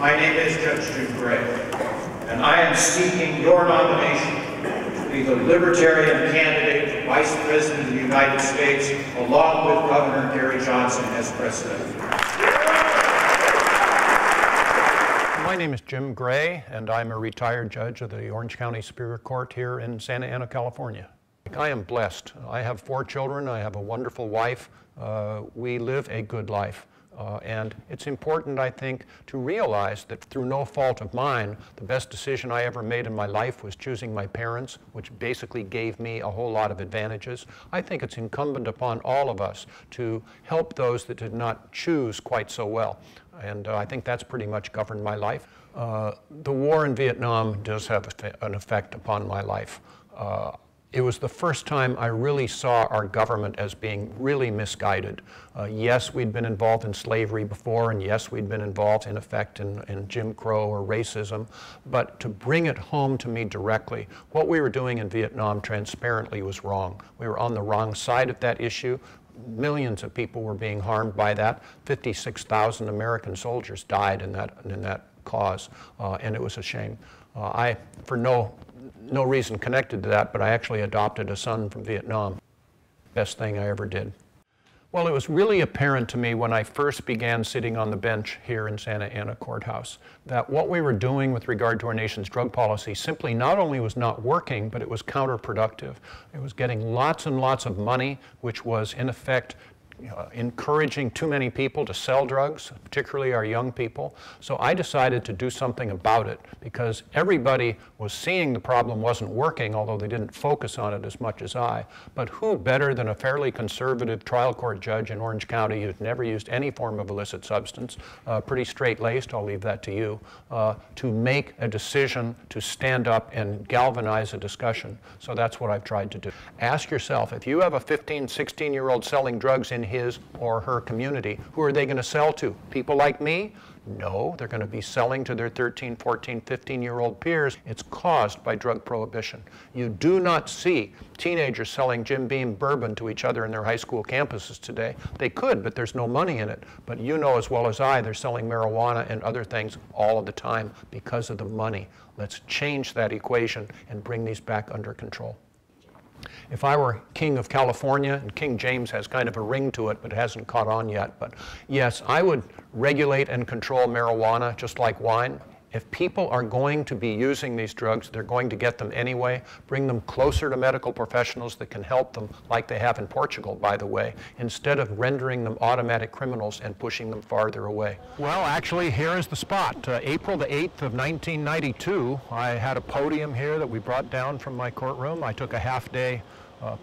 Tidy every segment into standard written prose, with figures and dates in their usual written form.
My name is Judgement, and I am seeking your nomination to be the Libertarian candidate for Vice President of the United States, along with Governor Gary Johnson as President. My name is Jim Gray, and I'm a retired judge of the Orange County Superior Court here in Santa Ana, California. I am blessed. I have 4 children. I have a wonderful wife. We live a good life. And it's important, I think, to realize that through no fault of mine, the best decision I ever made in my life was choosing my parents, which basically gave me a whole lot of advantages. I think it's incumbent upon all of us to help those that did not choose quite so well. And I think that's pretty much governed my life. The war in Vietnam does have an effect upon my life. It was the first time I really saw our government as being really misguided. Yes, we'd been involved in slavery before, and yes, we'd been involved in effect in Jim Crow or racism, but to bring it home to me directly, what we were doing in Vietnam transparently was wrong. We were on the wrong side of that issue. Millions of people were being harmed by that. 56,000 American soldiers died in that cause, and it was a shame. For no reason connected to that, but I actually adopted a son from Vietnam. Best thing I ever did. Well, it was really apparent to me when I first began sitting on the bench here in Santa Ana Courthouse that what we were doing with regard to our nation's drug policy simply not only was not working, but it was counterproductive. It was getting lots and lots of money, which was in effect encouraging too many people to sell drugs, particularly our young people. So I decided to do something about it because everybody was seeing the problem wasn't working, although they didn't focus on it as much as I. But who better than a fairly conservative trial court judge in Orange County who'd never used any form of illicit substance, pretty straight-laced, I'll leave that to you, to make a decision to stand up and galvanize a discussion. So that's what I've tried to do. Ask yourself, if you have a 15, 16-year-old selling drugs in his or her community, who are they going to sell to? People like me? No, they're going to be selling to their 13, 14, 15-year-old peers. It's caused by drug prohibition. You do not see teenagers selling Jim Beam bourbon to each other in their high school campuses today. They could, but there's no money in it. But you know as well as I, they're selling marijuana and other things all of the time because of the money. Let's change that equation and bring these back under control. If I were King of California, and King James has kind of a ring to it, but it hasn't caught on yet, but yes, I would regulate and control marijuana just like wine. If people are going to be using these drugs, they're going to get them anyway. Bring them closer to medical professionals that can help them, like they have in Portugal, by the way, instead of rendering them automatic criminals and pushing them farther away. Well, actually, here is the spot. April the 8th of 1992, I had a podium here that we brought down from my courtroom. I took a half-day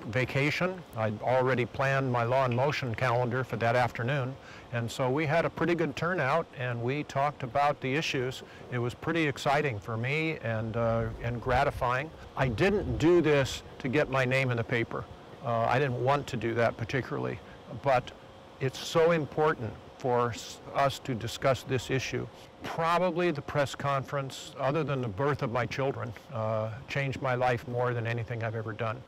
vacation. I'd already planned my law and motion calendar for that afternoon, and so we had a pretty good turnout and we talked about the issues. It was pretty exciting for me and gratifying. I didn't do this to get my name in the paper. I didn't want to do that particularly, but it's so important for us to discuss this issue. Probably the press conference, other than the birth of my children, changed my life more than anything I've ever done.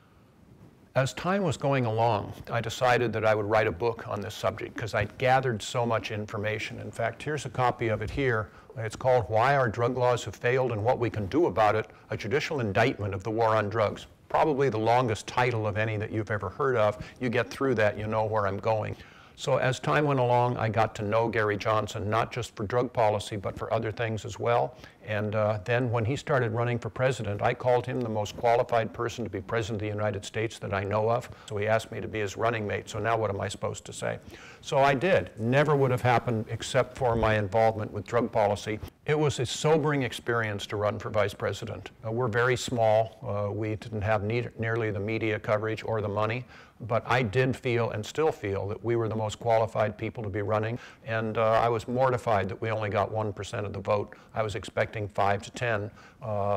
As time was going along, I decided that I would write a book on this subject because I'd gathered so much information. In fact, here's a copy of it here. It's called Why Our Drug Laws Have Failed and What We Can Do About It, a judicial indictment of the war on drugs. Probably the longest title of any that you've ever heard of. You get through that, you know where I'm going. So as time went along, I got to know Gary Johnson, not just for drug policy, but for other things as well. And then when he started running for president, I called him the most qualified person to be president of the United States that I know of. So he asked me to be his running mate. So now what am I supposed to say? So I did. Never would have happened except for my involvement with drug policy. It was a sobering experience to run for vice president. We're very small. We didn't have nearly the media coverage or the money. But I did feel and still feel that we were the most qualified people to be running. And I was mortified that we only got 1% of the vote. I was expecting 5 to 10.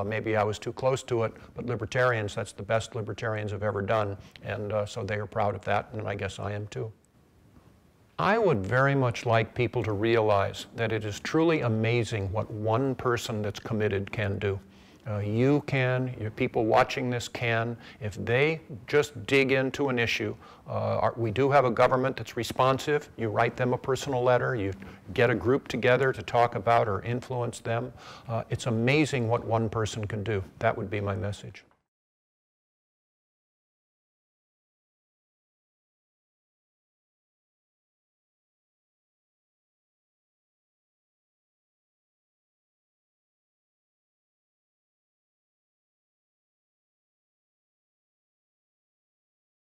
Maybe I was too close to it, but libertarians, that's the best libertarians have ever done. And so they are proud of that, and I guess I am too. I would very much like people to realize that it is truly amazing what one person that's committed can do. You can, your people watching this can, if they just dig into an issue. We do have a government that's responsive. You write them a personal letter, you get a group together to talk about or influence them. It's amazing what one person can do. That would be my message.